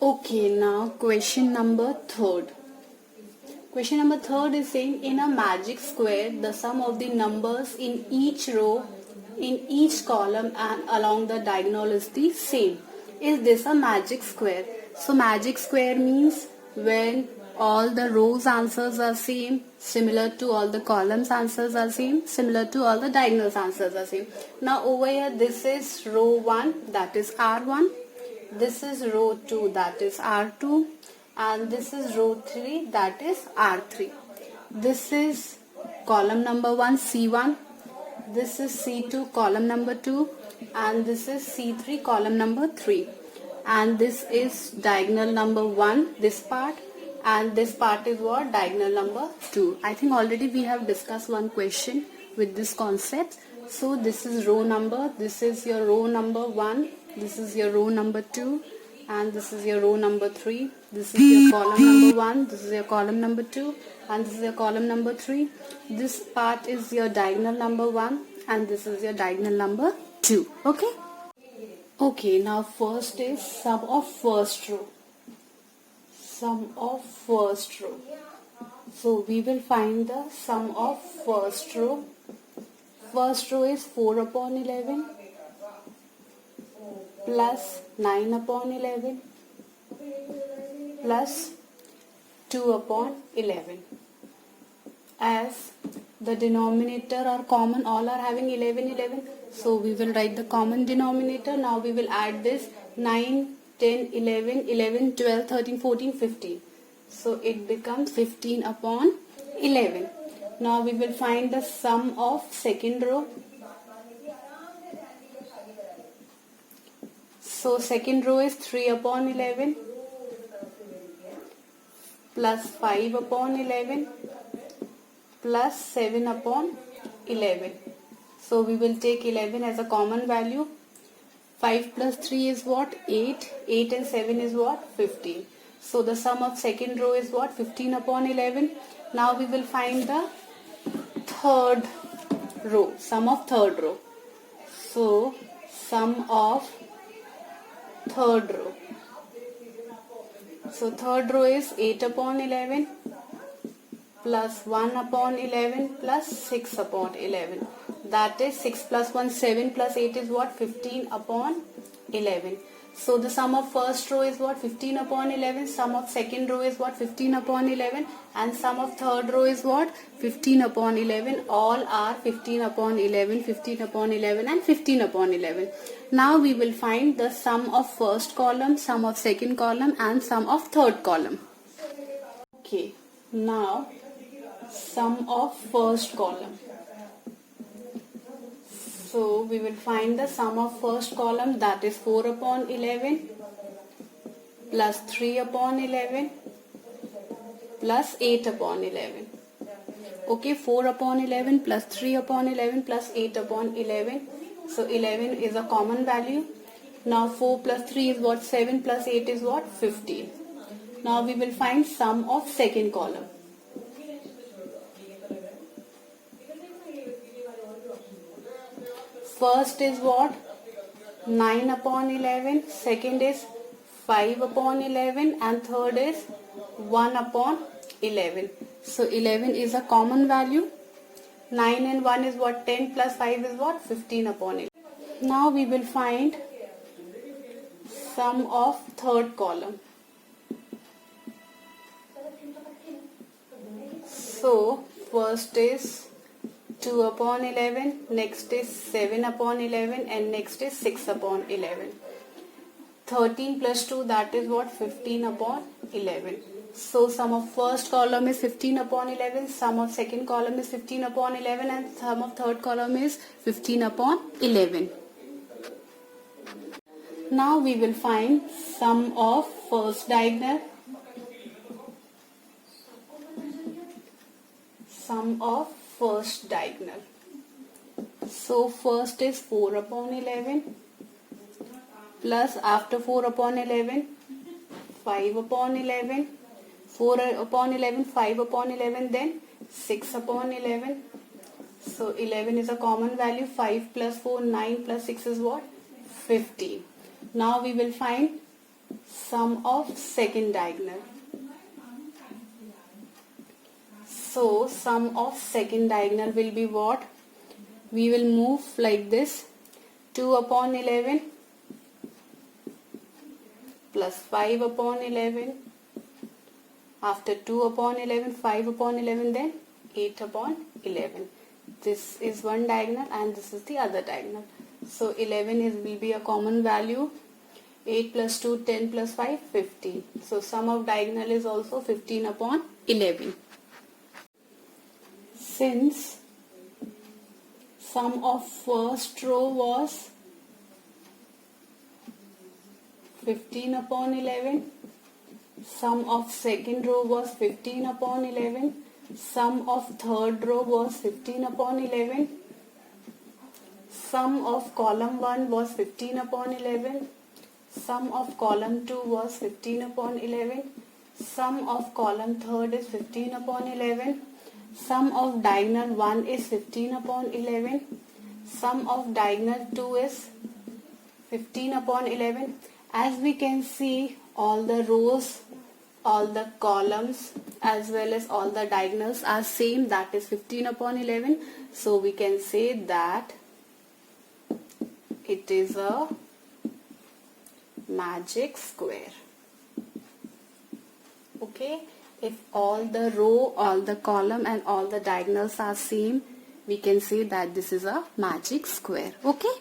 Okay, now question number third. Question number third is saying in a magic square, the sum of the numbers in each row, in each column and along the diagonal is the same. Is this a magic square? So magic square means when all the rows answers are same, similar to all the columns answers are same, similar to all the diagonals answers are same. Now over here this is row 1, that is R1. This is row 2, that is R2, and this is row 3, that is R3. This is column number 1, C1. This is C2, column number 2, and this is C3, column number 3. And this is diagonal number 1, this part, and this part is what? Diagonal number 2. I think already we have discussed one question with this concept. So this is row number, this is your row number 1, this is your row number 2, and this is your row number 3. This is your column number 1, this is your column number 2, and this is your column number 3. This part is your diagonal number 1, and this is your diagonal number 2. Okay? Okay, now first is sum of first row. Sum of first row. So we will find the sum of first row. First row is 4 upon 11 plus 9 upon 11 plus 2 upon 11. As the denominator are common, all are having 11. So we will write the common denominator. Now we will add this 9, 10, 11, 12, 13, 14, 15. So it becomes 15 upon 11. Now we will find the sum of second row. So second row is 3 upon 11 plus 5 upon 11 plus 7 upon 11. So we will take 11 as a common value. 5 plus 3 is what? 8. 8 and 7 is what? 15. So the sum of second row is what? 15 upon 11. Now we will find the third row. Sum of third row. So sum of third row. So third row is 8 upon 11 plus 1 upon 11 plus 6 upon 11. That is 6 plus 1, 7 plus 8 is what? 15 upon 11. So the sum of first row is what? 15 upon 11. Sum of second row is what? 15 upon 11. And sum of third row is what? 15 upon 11. All are 15 upon 11, 15 upon 11 and 15 upon 11. Now we will find the sum of first column, sum of second column and sum of third column. Okay, now sum of first column. So we will find the sum of first column, that is 4 upon 11 plus 3 upon 11 plus 8 upon 11. Okay, 4 upon 11 plus 3 upon 11 plus 8 upon 11. So 11 is a common value. Now 4 plus 3 is what? 7 plus 8 is what? 15. Now we will find sum of second column. First is what? 9 upon 11. Second is 5 upon 11. And third is 1 upon 11. So 11 is a common value. 9 and 1 is what? 10 plus 5 is what? 15 upon 11. Now we will find sum of third column. So first is 2 upon 11, next is 7 upon 11 and next is 6 upon 11. 13 plus 2, that is what? 15 upon 11. So sum of first column is 15 upon 11, sum of second column is 15 upon 11 and sum of third column is 15 upon 11. Now we will find sum of first diagonal. Sum of first diagonal. So first is 4 upon 11 plus after 4 upon 11 5 upon 11, 4 upon 11, 5 upon 11, then 6 upon 11. So 11 is a common value. 5 plus 4, 9 plus 6 is what? 15. Now we will find sum of second diagonal. So sum of second diagonal will be what? We will move like this. 2 upon 11 plus 5 upon 11. After 2 upon 11, 5 upon 11, then 8 upon 11. This is one diagonal and this is the other diagonal. So 11 will be a common value. 8 plus 2, 10 plus 5, 15. So sum of diagonal is also 15 upon 11. Since sum of first row was 15 upon 11, sum of second row was 15 upon 11, sum of third row was 15 upon 11, sum of column 1 was 15 upon 11, sum of column 2 was 15 upon 11, sum of column 3 is 15 upon 11, sum of diagonal 1 is 15 upon 11, sum of diagonal 2 is 15 upon 11. As we can see, all the rows, all the columns as well as all the diagonals are same, that is 15 upon 11. So we can say that it is a magic square. Okay, if all the row, all the column and all the diagonals are same, we can say that this is a magic square. Okay.